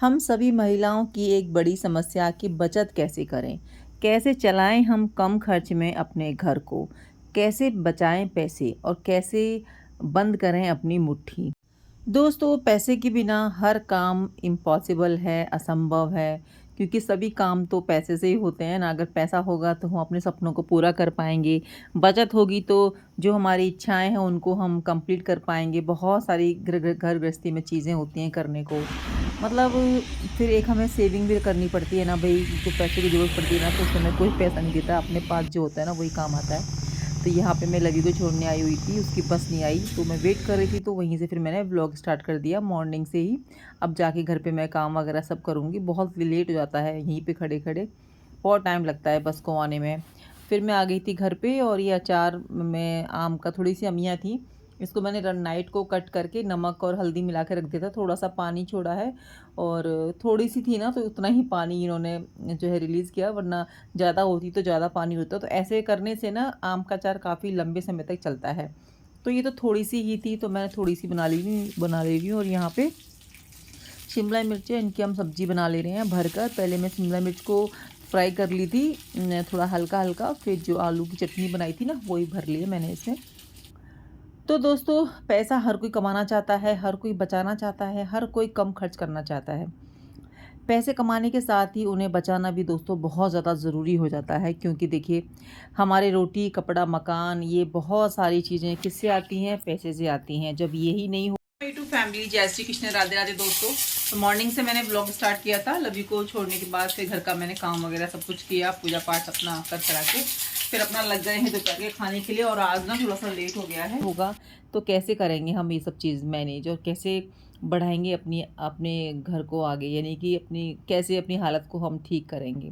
हम सभी महिलाओं की एक बड़ी समस्या कि बचत कैसे करें, कैसे चलाएं हम कम खर्च में अपने घर को, कैसे बचाएं पैसे और कैसे बंद करें अपनी मुट्ठी। दोस्तों, पैसे के बिना हर काम इम्पॉसिबल है, असंभव है, क्योंकि सभी काम तो पैसे से ही होते हैं ना। अगर पैसा होगा तो हम अपने सपनों को पूरा कर पाएंगे, बचत होगी तो जो हमारी इच्छाएं हैं उनको हम कंप्लीट कर पाएंगे। बहुत सारी घर गृहस्थी में चीज़ें होती हैं करने को, मतलब फिर एक हमें सेविंग भी करनी पड़ती है ना भाई। जो पैसे की ज़रूरत पड़ती है ना, तो उस समय कोई पैसा नहीं देता, अपने पास जो होता है ना वही काम आता है। तो यहाँ पे मैं लवी को छोड़ने आई हुई थी, उसकी बस नहीं आई तो मैं वेट कर रही थी, तो वहीं से फिर मैंने व्लॉग स्टार्ट कर दिया मॉर्निंग से ही। अब जाके घर पे मैं काम वगैरह सब करूँगी, बहुत लेट हो जाता है यहीं पे खड़े खड़े, बहुत टाइम लगता है बस को आने में। फिर मैं आ गई थी घर पे, और ये अचार में आम का थोड़ी सी अमियाँ थी, इसको मैंने नाइट को कट करके नमक और हल्दी मिला के रख दिया था। थोड़ा सा पानी छोड़ा है, और थोड़ी सी थी ना तो उतना ही पानी इन्होंने जो है रिलीज़ किया, वरना ज़्यादा होती तो ज़्यादा पानी होता। तो ऐसे करने से ना आम का अचार काफ़ी लंबे समय तक चलता है। तो ये तो थोड़ी सी ही थी, तो मैंने थोड़ी सी बना ले रही हूँ। और यहाँ पे शिमला मिर्च है, इनकी हम सब्ज़ी बना ले रहे हैं भरकर। पहले मैं शिमला मिर्च को फ्राई कर ली थी थोड़ा हल्का हल्का, फिर जो आलू की चटनी बनाई थी ना वही भर ली है मैंने इसमें। तो दोस्तों, पैसा हर कोई कमाना चाहता है, हर कोई बचाना चाहता है, हर कोई कम खर्च करना चाहता है। पैसे कमाने के साथ ही उन्हें बचाना भी दोस्तों बहुत ज़्यादा ज़रूरी हो जाता है, क्योंकि देखिए, हमारे रोटी, कपड़ा, मकान, ये बहुत सारी चीज़ें किससे आती हैं? पैसे से आती हैं। जब यही नहीं हो टू फैमिली, जय श्री कृष्ण, राधे राधे दोस्तों। तो मॉर्निंग से मैंने ब्लॉग स्टार्ट किया था, लवी को छोड़ने के बाद फिर घर का मैंने काम वगैरह सब कुछ किया, पूजा पाठ अपना कर करा के फिर अपना लग गए हैं दोपहर के खाने के लिए। और आज ना थोड़ा सा लेट हो गया है होगा, तो कैसे करेंगे हम ये सब चीज़ मैनेज, और कैसे बढ़ाएंगे अपने घर को आगे, यानी कि कैसे अपनी हालत को हम ठीक करेंगे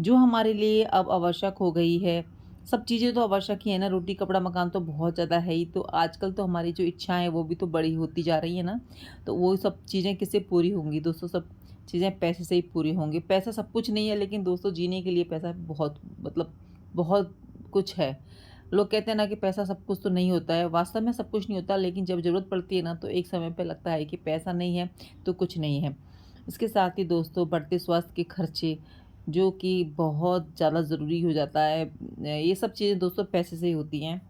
जो हमारे लिए अब आवश्यक हो गई है। सब चीज़ें तो आवश्यक ही है ना, रोटी, कपड़ा, मकान तो बहुत ज़्यादा है ही। तो आजकल तो हमारी जो इच्छाएं हैं वो भी तो बड़ी होती जा रही है ना, तो वो सब चीज़ें किससे पूरी होंगी दोस्तों? सब चीज़ें पैसे से ही पूरी होंगी। पैसा सब कुछ नहीं है, लेकिन दोस्तों जीने के लिए पैसा बहुत, मतलब बहुत कुछ है। लोग कहते हैं ना कि पैसा सब कुछ तो नहीं होता है, वास्तव में सब कुछ नहीं होता, लेकिन जब ज़रूरत पड़ती है ना तो एक समय पे लगता है कि पैसा नहीं है तो कुछ नहीं है। इसके साथ ही दोस्तों, बढ़ते स्वास्थ्य के खर्चे, जो कि बहुत ज़्यादा ज़रूरी हो जाता है, ये सब चीज़ें दोस्तों पैसे से ही होती हैं।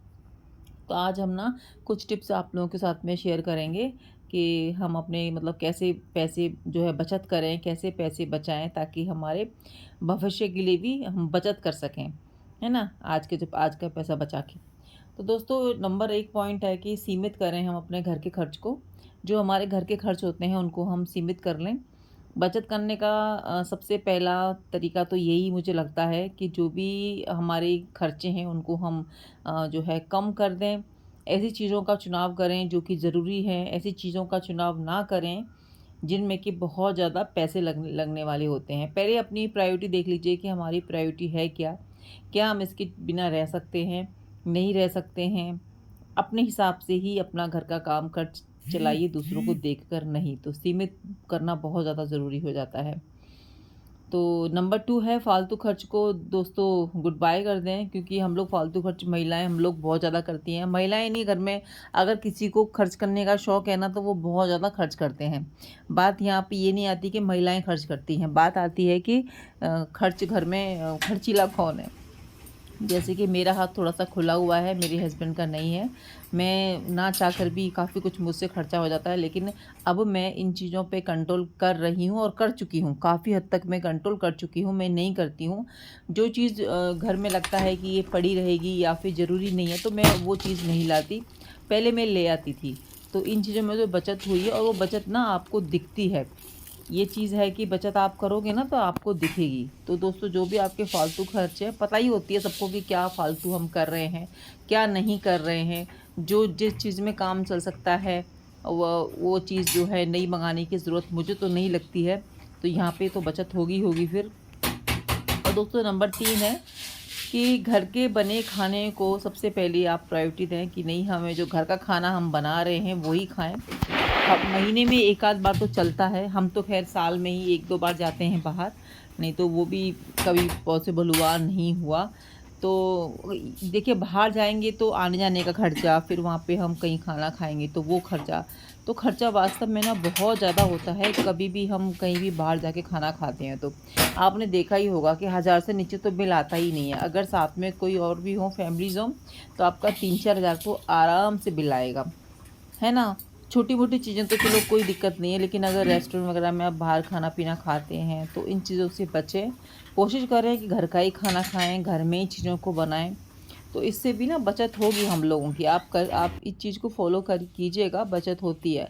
तो आज हम ना कुछ टिप्स आप लोगों के साथ में शेयर करेंगे कि हम अपने, मतलब कैसे पैसे जो है बचत करें, कैसे पैसे बचाएं, ताकि हमारे भविष्य के लिए भी हम बचत कर सकें, है ना? आज का पैसा बचा के। तो दोस्तों, नंबर एक पॉइंट है कि सीमित करें हम अपने घर के खर्च को। जो हमारे घर के खर्च होते हैं उनको हम सीमित कर लें। बचत करने का सबसे पहला तरीका तो यही मुझे लगता है कि जो भी हमारे खर्चे हैं उनको हम जो है कम कर दें। ऐसी चीज़ों का चुनाव करें जो कि ज़रूरी हैं, ऐसी चीज़ों का चुनाव ना करें जिनमें कि बहुत ज़्यादा पैसे लगने लगने वाले होते हैं। पहले अपनी प्रायोरिटी देख लीजिए कि हमारी प्रायोरिटी है क्या? क्या हम इसके बिना रह सकते हैं? नहीं रह सकते हैं? अपने हिसाब से ही अपना घर का काम कर चलाइए, दूसरों को देखकर नहीं। तो सीमित करना बहुत ज़्यादा ज़रूरी हो जाता है। तो नंबर 2 है, फालतू खर्च को दोस्तों गुड बाय कर दें, क्योंकि हम लोग फालतू खर्च, महिलाएं हम लोग बहुत ज़्यादा करती हैं। महिलाएं नहीं, घर में अगर किसी को खर्च करने का शौक़ है ना तो वो बहुत ज़्यादा खर्च करते हैं। बात यहाँ पे ये नहीं आती कि महिलाएं खर्च करती हैं, बात आती है कि खर्च घर में खर्चीला कौन है। जैसे कि मेरा हाथ थोड़ा-सा खुला हुआ है, मेरे हस्बैंड का नहीं है। मैं ना चाहकर भी काफ़ी कुछ मुझसे खर्चा हो जाता है, लेकिन अब मैं इन चीज़ों पे कंट्रोल कर रही हूँ और कर चुकी हूँ। काफ़ी हद तक मैं कंट्रोल कर चुकी हूँ, मैं नहीं करती हूँ। जो चीज़ घर में लगता है कि ये पड़ी रहेगी या फिर ज़रूरी नहीं है, तो मैं वो चीज़ नहीं लाती। पहले मैं ले आती थी। तो इन चीज़ों में जो बचत हुई है, और वो बचत ना आपको दिखती है। ये चीज़ है कि बचत आप करोगे ना तो आपको दिखेगी। तो दोस्तों, जो भी आपके फ़ालतू खर्च है, पता ही होती है सबको कि क्या फ़ालतू हम कर रहे हैं, क्या नहीं कर रहे हैं। जो जिस चीज़ में काम चल सकता है वो चीज़ जो है नई मंगाने की ज़रूरत मुझे तो नहीं लगती है। तो यहाँ पे तो बचत होगी होगी फिर। और दोस्तों, नंबर 3 है कि घर के बने खाने को सबसे पहले आप प्रायोरिटी दें, कि नहीं, हमें जो घर का खाना हम बना रहे हैं वही खाएँ। महीने में एक आध बार तो चलता है, हम तो खैर साल में ही 1-2 बार जाते हैं बाहर, नहीं तो वो भी कभी पॉसिबल हुआ नहीं हुआ। तो देखिए, बाहर जाएँगे तो आने-जाने का खर्चा, फिर वहाँ पे हम कहीं खाना खाएँगे तो वो खर्चा, तो खर्चा वास्तव में ना बहुत ज़्यादा होता है। कभी भी हम कहीं भी बाहर जाके खाना खाते हैं तो आपने देखा ही होगा कि 1000 से नीचे तो बिल आता ही नहीं है। अगर साथ में कोई और भी हो, फैमिलीज़ हो, तो आपका 3-4 हज़ार तो आराम से बिल आएगा, है ना? छोटी-मोटी चीज़ें तो चलो कोई दिक्कत नहीं है, लेकिन अगर रेस्टोरेंट वगैरह में आप बाहर खाना-पीना खाते हैं तो इन चीज़ों से बचें। कोशिश करें कि घर का ही खाना खाएँ, घर में ही चीज़ों को बनाएँ, तो इससे भी ना बचत होगी हम लोगों की। आप इस चीज़ को फ़ॉलो कर कीजिएगा, बचत होती है।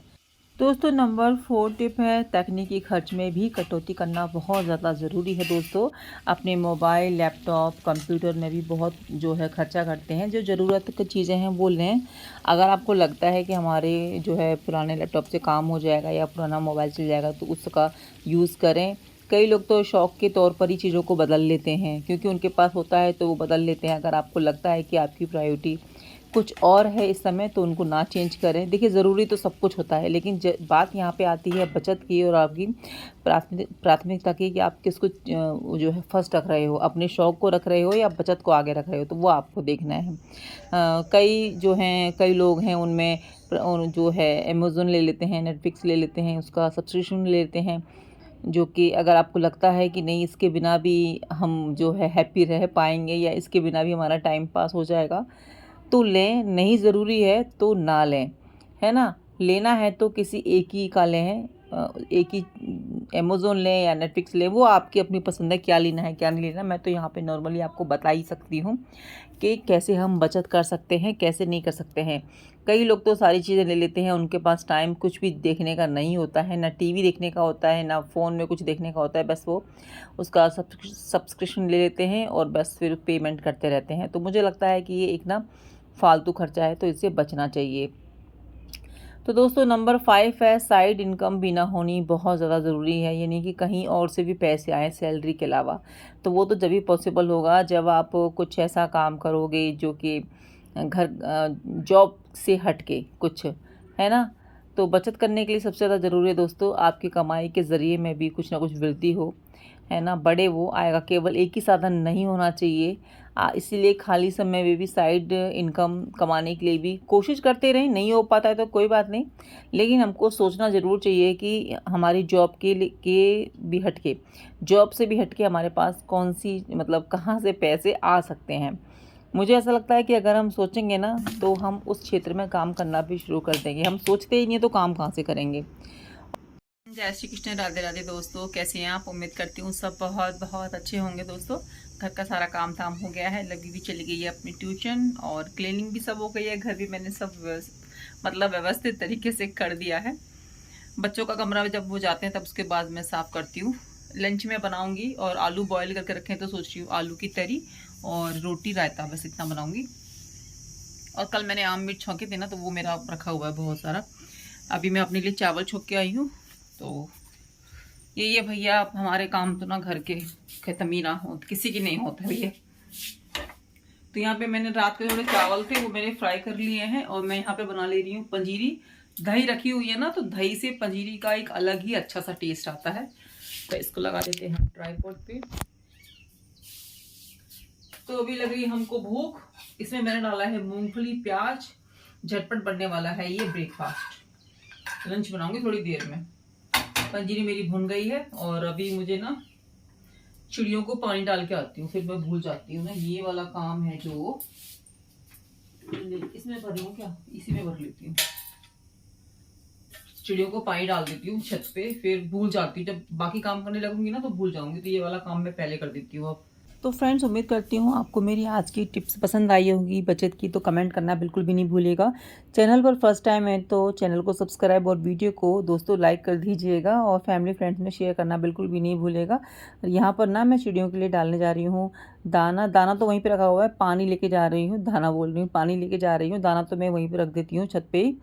दोस्तों नंबर 4 टिप है, तकनीकी खर्च में भी कटौती करना बहुत ज़्यादा ज़रूरी है दोस्तों। अपने मोबाइल, लैपटॉप, कंप्यूटर में भी बहुत जो है खर्चा करते हैं। जो ज़रूरत की चीज़ें हैं वो लें। अगर आपको लगता है कि हमारे जो है पुराने लैपटॉप से काम हो जाएगा या पुराना मोबाइल चल जाएगा तो उसका यूज़ करें। कई लोग तो शौक़ के तौर पर ही चीज़ों को बदल लेते हैं, क्योंकि उनके पास होता है तो वो बदल लेते हैं। अगर आपको लगता है कि आपकी प्रायोरिटी कुछ और है इस समय तो उनको ना चेंज करें। देखिए ज़रूरी तो सब कुछ होता है, लेकिन बात यहाँ पे आती है बचत की और आपकी प्राथमिकता की, कि आप किसको जो है फर्स्ट रख रहे हो, अपने शौक़ को रख रहे हो या बचत को आगे रख रहे हो, तो वो आपको देखना है। कई लोग हैं उनमें जो है अमेज़न ले लेते हैं, नेटफ्लिक्स ले लेते हैं, उसका सब्सक्रिप्शन ले लेते हैं, जो कि अगर आपको लगता है कि नहीं इसके बिना भी हम जो है हैप्पी रह पाएँगे या इसके बिना भी हमारा टाइम पास हो जाएगा, तो लें। नहीं ज़रूरी है तो ना लें, है ना? लेना है तो किसी एक ही का लें, एक ही अमेज़न लें या नेटफ्लिक्स लें, वो आपकी अपनी पसंद है क्या लेना है क्या नहीं लेना। मैं तो यहाँ पे नॉर्मली आपको बता ही सकती हूँ कि कैसे हम बचत कर सकते हैं, कैसे नहीं कर सकते हैं। कई लोग तो सारी चीज़ें ले लेते हैं, उनके पास टाइम कुछ भी देखने का नहीं होता है, ना टीवी देखने का होता है, ना फ़ोन में कुछ देखने का होता है, बस वो उसका सब्सक्रिप्शन ले लेते हैं और बस फिर पेमेंट करते रहते हैं। तो मुझे लगता है कि ये एक ना फालतू खर्चा है, तो इससे बचना चाहिए। तो दोस्तों नंबर 5 है, साइड इनकम भी ना होनी बहुत ज़्यादा ज़रूरी है, यानी कि कहीं और से भी पैसे आएँ सैलरी के अलावा। तो वो तो जब भी पॉसिबल होगा जब आप कुछ ऐसा काम करोगे जो कि जॉब से हट के कुछ, है ना? तो बचत करने के लिए सबसे ज़्यादा ज़रूरी है दोस्तों आपकी कमाई के ज़रिए में भी कुछ ना कुछ वृद्धि हो, है ना? बढ़े वो आएगा, केवल एक ही साधन नहीं होना चाहिए। इसीलिए खाली समय में भी साइड इनकम कमाने के लिए भी कोशिश करते रहें। नहीं हो पाता है तो कोई बात नहीं, लेकिन हमको सोचना ज़रूर चाहिए कि हमारी जॉब के भी हटके, जॉब से भी हटके हमारे पास कौन-सी मतलब कहाँ से पैसे आ सकते हैं। मुझे ऐसा लगता है कि अगर हम सोचेंगे ना तो हम उस क्षेत्र में काम करना भी शुरू कर देंगे। हम सोचते ही नहीं है तो काम कहाँ से करेंगे। जय श्री कृष्ण, राधे राधे दोस्तों, कैसे हैं आप? उम्मीद करती हूँ सब बहुत बहुत अच्छे होंगे दोस्तों। घर का सारा काम धाम हो गया है, लगी भी चली गई है अपनी ट्यूशन और क्लीनिंग भी सब हो गई है। घर भी मैंने सब मतलब व्यवस्थित तरीके से कर दिया है। बच्चों का कमरा जब वो जाते हैं तब उसके बाद मैं साफ़ करती हूँ। लंच में बनाऊँगी और आलू बॉयल करके रखे हैं तो सोच रही हूँ आलू की तरी और रोटी रायता, बस इतना बनाऊँगी। और कल मैंने आम मिर्च छौंके थे ना तो वो मेरा रखा हुआ है बहुत सारा। अभी मैं अपने लिए चावल छोंक के आई हूँ। तो यही है भैया, आप हमारे काम तो ना घर के ख़त्म ही ना हो, किसी की नहीं होता भैया। तो यहाँ पे मैंने रात के थोड़े चावल थे वो मैंने फ्राई कर लिए हैं और मैं यहाँ पे बना ले रही हूँ पंजीरी। दही रखी हुई है ना, तो दही से पंजीरी का एक अलग ही अच्छा सा टेस्ट आता है। तो इसको लगा देते हैं ट्राइपॉड पे। तो अभी लग रही है हमको भूख। इसमें मैंने डाला है मूंगफली, प्याज, झटपट बनने वाला है ये ब्रेकफास्ट। लंच बनाऊंगी थोड़ी देर में। पंजीरी मेरी भुन गई है और अभी मुझे ना चिड़ियों को पानी डाल के आती हूँ, फिर मैं भूल जाती हूँ ना। ये वाला काम है जो इसमें भर लूँ क्या, इसी में भर लेती हूँ। चिड़ियों को पानी डाल देती हूँ छत पे, फिर भूल जाती हूँ। जब बाकी काम करने लगूंगी ना तो भूल जाऊंगी, तो ये वाला काम मैं पहले कर देती हूँ अब। तो फ्रेंड्स उम्मीद करती हूँ आपको मेरी आज की टिप्स पसंद आई होगी बचत की। तो कमेंट करना बिल्कुल भी नहीं भूलिएगा। चैनल पर फर्स्ट टाइम है तो चैनल को सब्सक्राइब और वीडियो को दोस्तों लाइक कर दीजिएगा और फैमिली फ्रेंड्स में शेयर करना बिल्कुल भी नहीं भूलिएगा। यहाँ पर ना मैं चिड़ियों के लिए डालने जा रही हूँ दाना। दाना तो वहीं पर रखा हुआ है, पानी लेके जा रही हूँ, दाना बोल रही हूँ, पानी लेके जा रही हूँ। दाना तो मैं वहीं पर रख देती हूँ छत पर ही,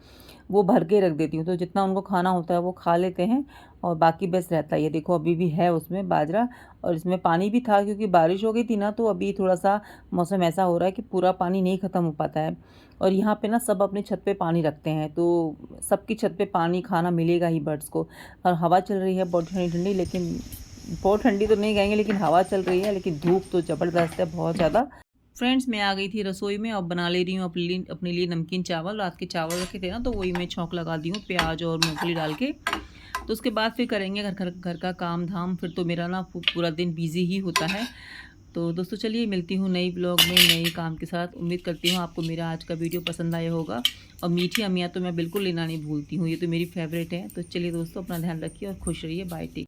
वो भर के रख देती हूँ। तो जितना उनको खाना होता है वो खा लेते हैं और बाकी बस रहता है। ये देखो अभी भी है उसमें बाजरा और इसमें पानी भी था, क्योंकि बारिश हो गई थी ना, तो अभी थोड़ा सा मौसम ऐसा हो रहा है कि पूरा पानी नहीं ख़त्म हो पाता है। और यहाँ पे ना सब अपने छत पे पानी रखते हैं, तो सबकी छत पे पानी खाना मिलेगा ही बर्ड्स को। और हवा चल रही है बहुत ठंडी ठंडी, लेकिन बहुत ठंडी तो नहीं कहेंगे, लेकिन हवा चल रही है, लेकिन धूप तो ज़बरदस्त है बहुत ज़्यादा। फ्रेंड्स, मैं आ गई थी रसोई में और बना ले रही हूँ अपने लिए नमकीन चावल। रात के चावल रखे थे ना, तो वही मैं छौंक लगा दी हूँ प्याज और मूँगफली डाल के। तो उसके बाद फिर करेंगे घर का काम-धाम, फिर तो मेरा ना पूरा दिन बिज़ी ही होता है। तो दोस्तों चलिए, मिलती हूँ नई ब्लॉग में नए काम के साथ। उम्मीद करती हूँ आपको मेरा आज का वीडियो पसंद आया होगा। और मीठी अमिया तो मैं बिल्कुल लेना नहीं भूलती हूँ, ये तो मेरी फ़ेवरेट है। तो चलिए दोस्तों, अपना ध्यान रखिए और खुश रहिए। Bye, take